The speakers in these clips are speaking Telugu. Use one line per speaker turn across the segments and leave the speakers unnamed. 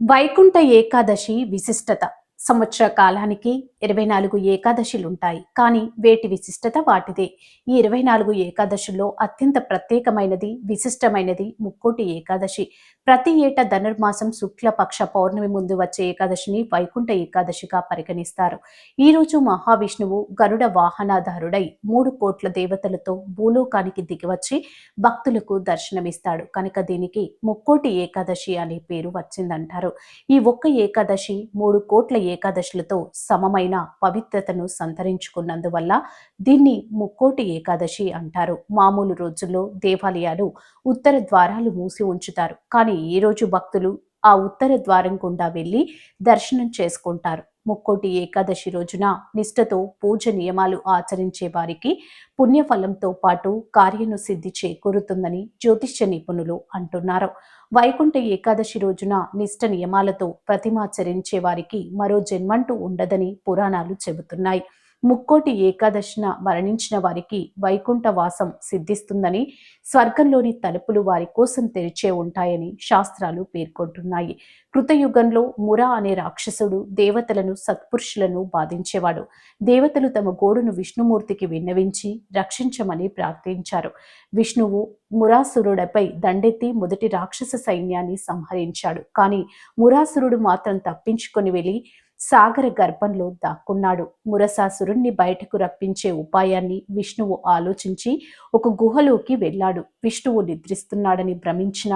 వైకుంఠ ఏకాదశి విశిష్టత. సంవత్సర కాలానికి 24 ఏకాదశులుంటాయి. కానీ వేటి విశిష్టత వాటిదే. ఈ 24 ఏకాదశుల్లో అత్యంత ప్రత్యేకమైనది, విశిష్టమైనది ముక్కోటి ఏకాదశి. ప్రతి ఏటా ధనుర్మాసం శుక్లపక్ష పౌర్ణమి ముందు వచ్చే ఏకాదశిని వైకుంఠ ఏకాదశిగా పరిగణిస్తారు. ఈరోజు మహావిష్ణువు గరుడ వాహనాధారుడై 3 కోట్ల దేవతలతో భూలోకానికి దిగివచ్చి భక్తులకు దర్శనమిస్తాడు. కనుక దీనికి ముక్కోటి ఏకాదశి అనే పేరు వచ్చిందంటారు. ఈ ఒక్క ఏకాదశి 3 కోట్ల ఏకాదశులతో సమమైన పవిత్రతను సంతరించుకున్నందువల్ల దీన్ని ముక్కోటి ఏకాదశి అంటారు. మామూలు రోజుల్లో దేవాలయాలు ఉత్తర ద్వారాలు మూసి ఉంచుతారు. కానీ ఈ రోజు భక్తులు ఆ ఉత్తర ద్వారం గుండా వెళ్లి దర్శనం చేసుకుంటారు. ముక్కోటి ఏకాదశి రోజున నిష్ఠతో పూజ నియమాలు ఆచరించే వారికి పుణ్యఫలంతో పాటు కార్యను సిద్ధి చేకూరుతుందని జ్యోతిష్య నిపుణులు అంటున్నారు. వైకుంఠ ఏకాదశి రోజున నిష్ఠ నియమాలతో ప్రతిమాచరించే వారికి మరో జన్మంటూ ఉండదని పురాణాలు చెబుతున్నాయి. ముక్కోటి ఏకాదశిన మరణించిన వారికి వైకుంఠ వాసం సిద్ధిస్తుందని, స్వర్గంలోని తలుపులు వారి కోసం తెరిచే ఉంటాయని శాస్త్రాలు పేర్కొంటున్నాయి. కృతయుగంలో మురా అనే రాక్షసుడు దేవతలను సత్పురుషులను బాధించేవాడు. దేవతలు తమ గోడును విష్ణుమూర్తికి విన్నవించి రక్షించమని ప్రార్థించారు. విష్ణువు మురాసురుడిపై దండెత్తి మొదటి రాక్షస సైన్యాన్ని సంహరించాడు. కానీ మురాసురుడు మాత్రం తప్పించుకొని వెళ్లి సాగర గర్భంలో దాక్కున్నాడు. మురసాసురుణ్ణి బయటకు రప్పించే ఉపాయాన్ని విష్ణువు ఆలోచించి ఒక గుహలోకి వెళ్ళాడు. విష్ణువు నిద్రిస్తున్నాడని భ్రమించిన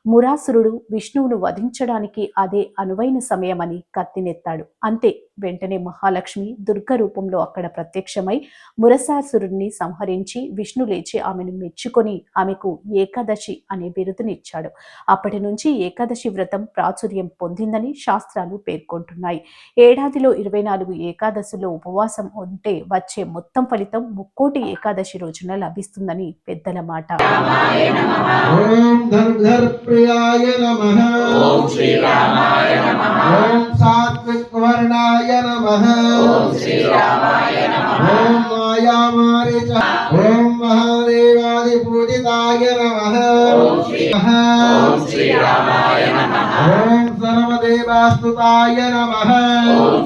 మురాసురుడు విష్ణువును వధించడానికి అదే అనువైన సమయమని కత్తినెత్తాడు. అంతే, వెంటనే మహాలక్ష్మి దుర్గ రూపంలో అక్కడ ప్రత్యక్షమై మురసాసురుణ్ణి సంహరించి విష్ణు లేచి ఆమెను మెచ్చుకొని ఆమెకు ఏకాదశి అనే బిరుదునిచ్చాడు. అప్పటి నుంచి ఏకాదశి వ్రతం ప్రాచుర్యం పొందిందని శాస్త్రాలు పేర్కొంటున్నాయి. ఏడాదిలో 24 ఏకాదశుల్లో ఉపవాసం ఉంటే వచ్చే మొత్తం ఫలితం ముక్కోటి ఏకాదశి రోజున లభిస్తుందని పెద్దల మాట.
प्रियाय नमः। ओम श्री रामाय नमः। ओम सात्विक वर्णाय नमः। ओम श्री रामाय नमः। ओम माया मारीच। ओम महादेवादि पूजिताय नमः। ओम श्री रामाय नमः। ओम सर्वदेवास्तुताय नमः। ओम